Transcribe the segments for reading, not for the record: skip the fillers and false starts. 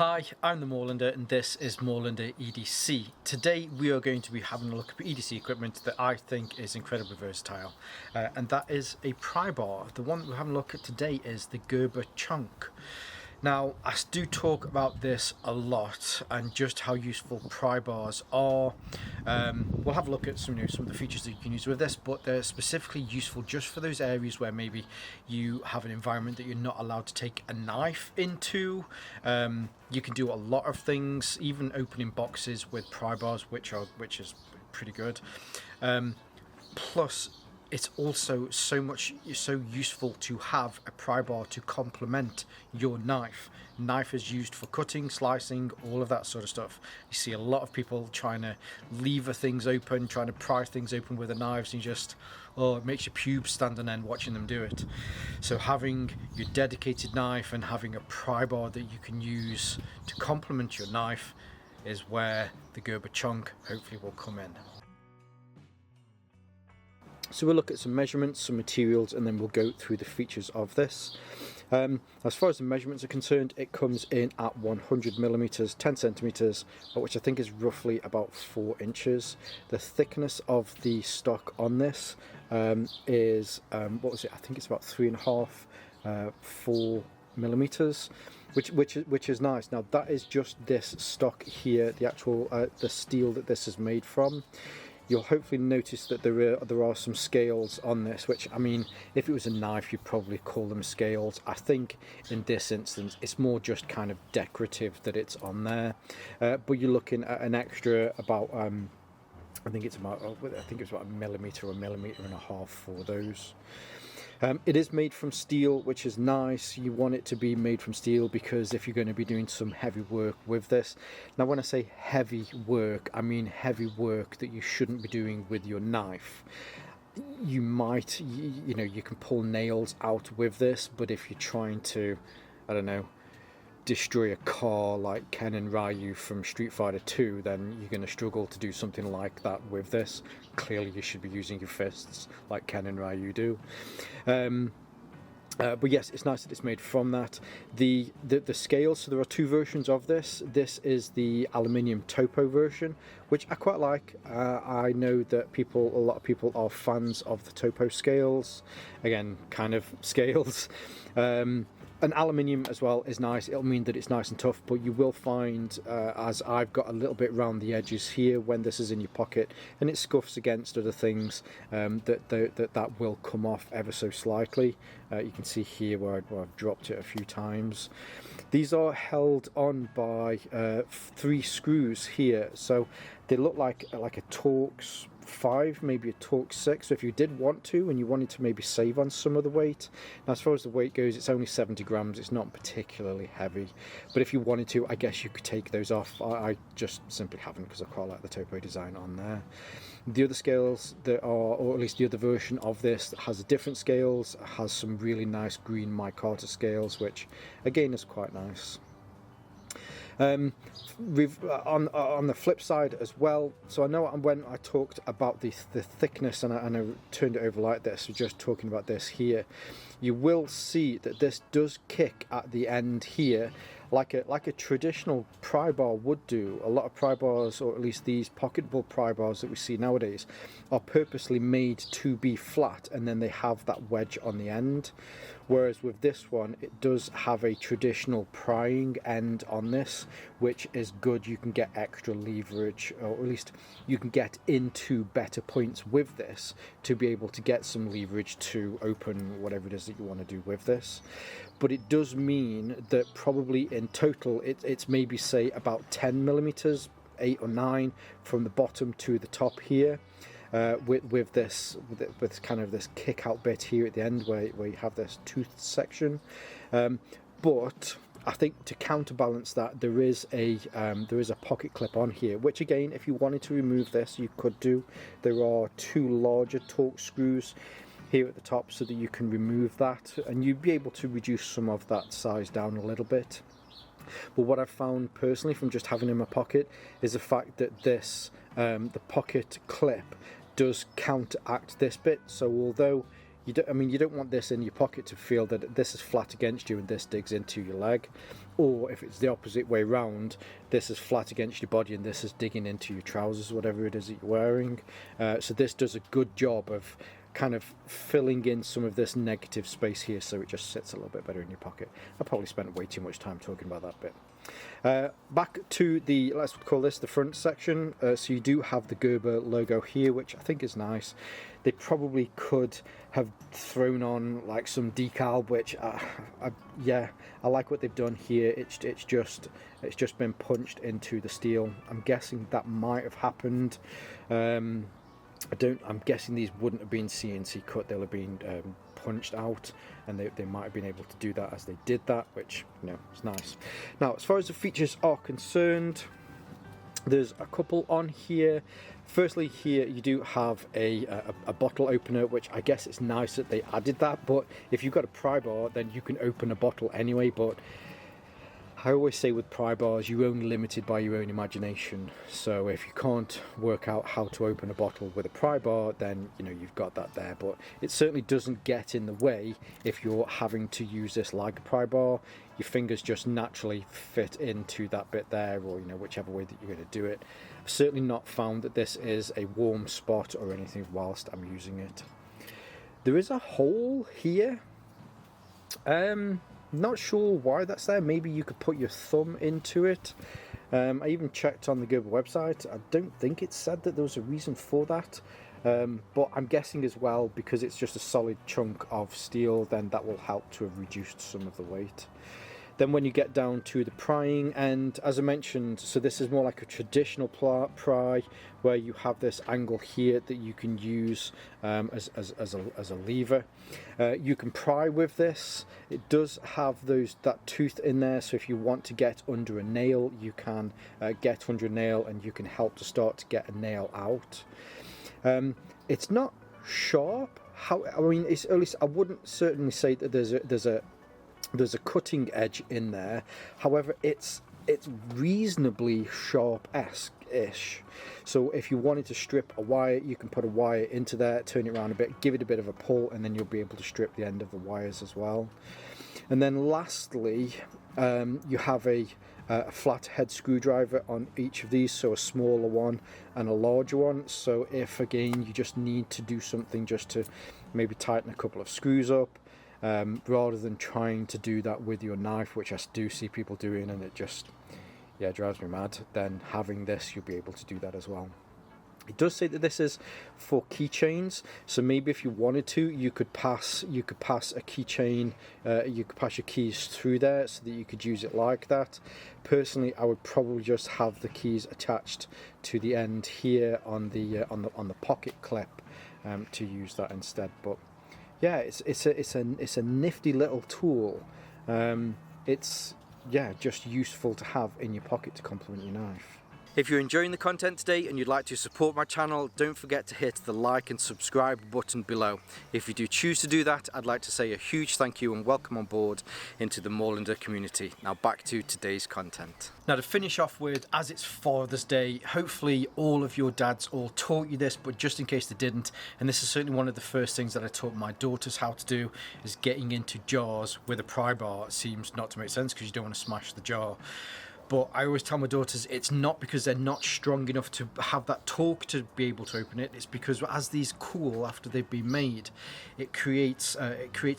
Hi, I'm the Moorlander and this is Moorlander EDC. Today we are going to be having a look at EDC equipment that I think is incredibly versatile, and that is a Prybar. The one that we're having a look at today is the Gerber Chonk. Now, I do talk about this a lot and just how useful Prybars are. We'll have a look at some of the features that you can use with this, but they're specifically useful just for those areas where maybe you have an environment that you're not allowed to take a knife into. You can do a lot of things, even opening boxes with Prybars, which is pretty good. Plus, it's also so useful to have a Prybar to complement your knife. Knife is used for cutting, slicing, all of that sort of stuff. You see a lot of people trying to lever things open, trying to pry things open with the knives, and it makes your pubes stand on end watching them do it. So having your dedicated knife and having a Prybar that you can use to complement your knife is where the Gerber Chonk hopefully will come in. So we'll look at some measurements, some materials, and then we'll go through the features of this. As far as the measurements are concerned, it comes in at 100 millimeters, 10 centimeters, which I think is roughly about 4 inches. The thickness of the stock on this is, what was it? I think it's about 3.5, 4 millimeters, which is nice. Now that is just this stock here, the actual the steel that this is made from. You'll hopefully notice that there are some scales on this, which, I mean, if it was a knife you'd probably call them scales. I think in this instance it's more just kind of decorative that it's on there, but you're looking at an extra about I think it's about a millimeter or 1.5 millimeters for those. It is made from steel, which is nice. You want it to be made from steel because if you're going to be doing some heavy work with this. Now when I say heavy work, I mean heavy work that you shouldn't be doing with your knife. You might, you can pull nails out with this, but if you're trying to, I don't know, destroy a car like Ken and Ryu from Street Fighter 2, then you're going to struggle to do something like that with this. Clearly you should be using your fists like Ken and Ryu do. But yes, it's nice that it's made from that. The scales, so there are 2 versions of this. This is the aluminium topo version, which I quite like. I know that a lot of people are fans of the topo scales. Again, kind of scales. And aluminium as well is nice. It'll mean that it's nice and tough, but you will find, as I've got a little bit round the edges here when this is in your pocket and it scuffs against other things, that will come off ever so slightly. You can see here where I've dropped it a few times. These are held on by 3 screws here, so they look like a Torx 5, maybe a Torx 6. So if you did want to and you wanted to maybe save on some of the weight, now as far as the weight goes, it's only 70 grams. It's not particularly heavy, but if you wanted to, I guess you could take those off. I just simply haven't because I quite like the topo design on there. The other scales that are, or at least the other version of this, has a different scales, has some really nice green micarta scales, which again is quite nice. On the flip side as well, so I know when I talked about the thickness and I turned it over like this, so just talking about this here, you will see that this does kick at the end here like a traditional Prybar would do. A lot of Prybars, or at least these pocketable Prybars that we see nowadays, are purposely made to be flat and then they have that wedge on the end. Whereas with this one, it does have a traditional prying end on this, which is good. You can get extra leverage, or at least you can get into better points with this to be able to get some leverage to open whatever it is that you want to do with this. But it does mean that probably in total it's maybe say about 10 millimeters, 8 or 9 from the bottom to the top here, with kind of this kick out bit here at the end where you have this tooth section. But I think to counterbalance that, there is a pocket clip on here, which again, if you wanted to remove this, you could do. There are 2 larger Torx screws here at the top so that you can remove that, and you'd be able to reduce some of that size down a little bit. But what I've found personally from just having in my pocket is the fact that this the pocket clip does counteract this bit. So although you don't want this in your pocket to feel that this is flat against you and this digs into your leg, or if it's the opposite way round, this is flat against your body and this is digging into your trousers, whatever it is that you're wearing. So this does a good job of kind of filling in some of this negative space here, so it just sits a little bit better in your pocket. I probably spent way too much time talking about that bit. Back to the, let's call this the front section. So you do have the Gerber logo here, which I think is nice. They probably could have thrown on like some decal, which yeah, I like what they've done here. It's just been punched into the steel. I'm guessing that might have happened. I'm guessing these wouldn't have been CNC cut, they'll have been punched out, and they might have been able to do that as they did that, which, you know, is nice. Now, as far as the features are concerned, there's a couple on here. Firstly, here you do have a bottle opener, which I guess it's nice that they added that, but if you've got a pry bar, then you can open a bottle anyway. But I always say with pry bars, you're only limited by your own imagination. So if you can't work out how to open a bottle with a pry bar, then, you know, you've got that there. But it certainly doesn't get in the way if you're having to use this like a pry bar. Your fingers just naturally fit into that bit there, or, you know, whichever way that you're going to do it. I've certainly not found that this is a warm spot or anything whilst I'm using it. There is a hole here. Not sure why that's there. Maybe you could put your thumb into it. I even checked on the Gerber website. I don't think it said that there was a reason for that. But I'm guessing as well, because it's just a solid chunk of steel, then that will help to have reduced some of the weight. Then when you get down to the prying end, as I mentioned, so this is more like a traditional pry, where you have this angle here that you can use as a lever. You can pry with this. It does have that tooth in there, so if you want to get under a nail, you can get under a nail, and you can help to start to get a nail out. It's not sharp. I mean, it's, at least I wouldn't certainly say that there's a cutting edge in there. However, it's reasonably sharp-ish. So if you wanted to strip a wire, you can put a wire into there, turn it around a bit, give it a bit of a pull, and then you'll be able to strip the end of the wires as well. And then lastly, you have a flat head screwdriver on each of these, so a smaller one and a larger one. So if, again, you just need to do something just to maybe tighten a couple of screws up, rather than trying to do that with your knife, which I do see people doing, and it just, yeah, drives me mad, then having this, you'll be able to do that as well. It does say that this is for keychains, so maybe if you wanted to, you could pass a keychain, you could pass your keys through there so that you could use it like that. Personally, I would probably just have the keys attached to the end here on the pocket clip to use that instead. But yeah, it's a nifty little tool. It's, yeah, just useful to have in your pocket to complement your knife. If you're enjoying the content today and you'd like to support my channel, don't forget to hit the like and subscribe button below. If you do choose to do that, I'd like to say a huge thank you and welcome on board into the Moorlander community. Now back to today's content. Now to finish off with, as it's Father's Day, hopefully all of your dads all taught you this, but just in case they didn't, and this is certainly one of the first things that I taught my daughters how to do, is getting into jars with a pry bar. It seems not to make sense because you don't want to smash the jar. But I always tell my daughters it's not because they're not strong enough to have that torque to be able to open it. It's because as these cool after they've been made, it creates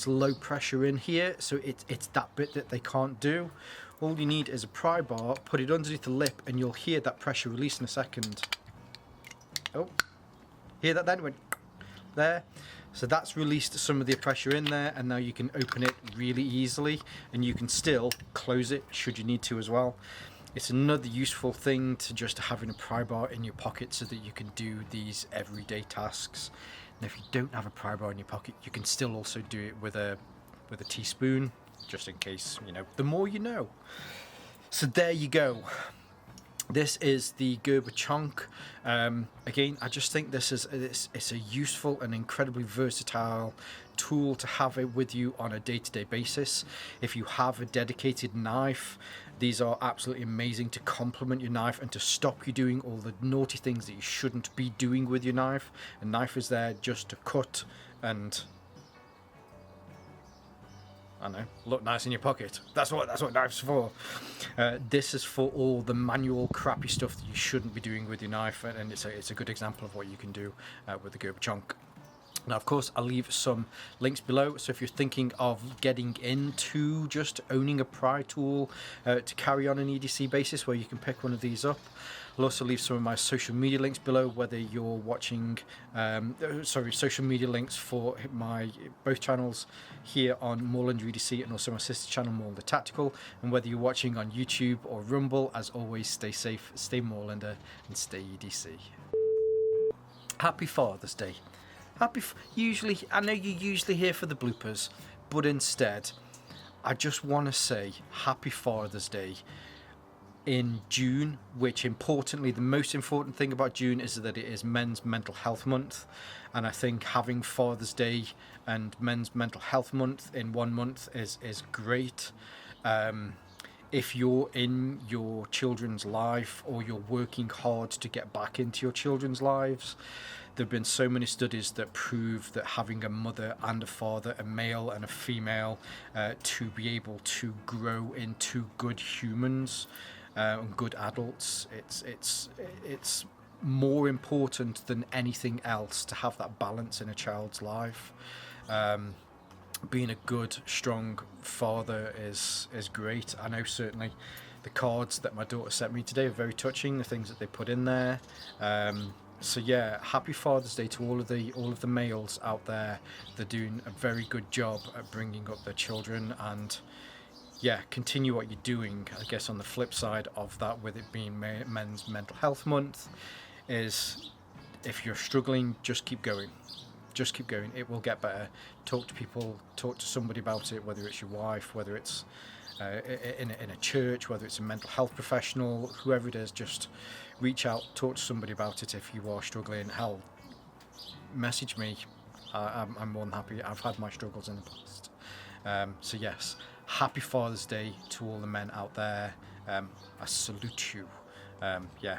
low pressure in here. So it's that bit that they can't do. All you need is a pry bar, put it underneath the lip, and you'll hear that pressure release in a second. Oh, hear that then? It went there. So that's released some of the pressure in there, and now you can open it really easily, and you can still close it should you need to as well. It's another useful thing to just having a pry bar in your pocket so that you can do these everyday tasks. And if you don't have a pry bar in your pocket, you can still also do it with a teaspoon, just in case, you know, the more you know. So there you go. This is the Gerber Chonk. Again, I just think it's a useful and incredibly versatile tool to have it with you on a day-to-day basis. If you have a dedicated knife, these are absolutely amazing to complement your knife and to stop you doing all the naughty things that you shouldn't be doing with your knife. A knife is there just to cut, and I know, look nice in your pocket. That's what knives are for. This is for all the manual crappy stuff that you shouldn't be doing with your knife, and it's a good example of what you can do with the Gerber Chonk. Now, of course, I'll leave some links below, so if you're thinking of getting into just owning a pry tool to carry on an EDC basis where you can pick one of these up, I'll also leave some of my social media links below, whether you're watching, social media links for my both channels here on Moorlander EDC and also my sister channel, Moorlander Tactical, and whether you're watching on YouTube or Rumble. As always, stay safe, stay Moorlander, and stay EDC. Happy Father's Day. Usually, I know you're usually here for the bloopers, but instead, I just want to say Happy Father's Day in June, which importantly, the most important thing about June is that it is Men's Mental Health Month, and I think having Father's Day and Men's Mental Health Month in 1 month is great. If you're in your children's life or you're working hard to get back into your children's lives, there have been so many studies that prove that having a mother and a father, a male and a female, to be able to grow into good humans and good adults, it's more important than anything else to have that balance in a child's life. Being a good, strong father is great. I know certainly the cards that my daughter sent me today are very touching, the things that they put in there. So yeah, happy Father's Day to all of the males out there. They're doing a very good job at bringing up their children, and yeah, continue what you're doing. I guess on the flip side of that, with it being Men's Mental Health Month, is if you're struggling, just keep going. Just keep going. It will get better. Talk to people. Talk to somebody about it, whether it's your wife, whether it's in a church, whether it's a mental health professional, whoever it is. Just reach out, talk to somebody about it if you are struggling. Hell, message me. I'm more than happy. I've had my struggles in the past. So yes, happy Father's Day to all the men out there. I salute you. Yeah,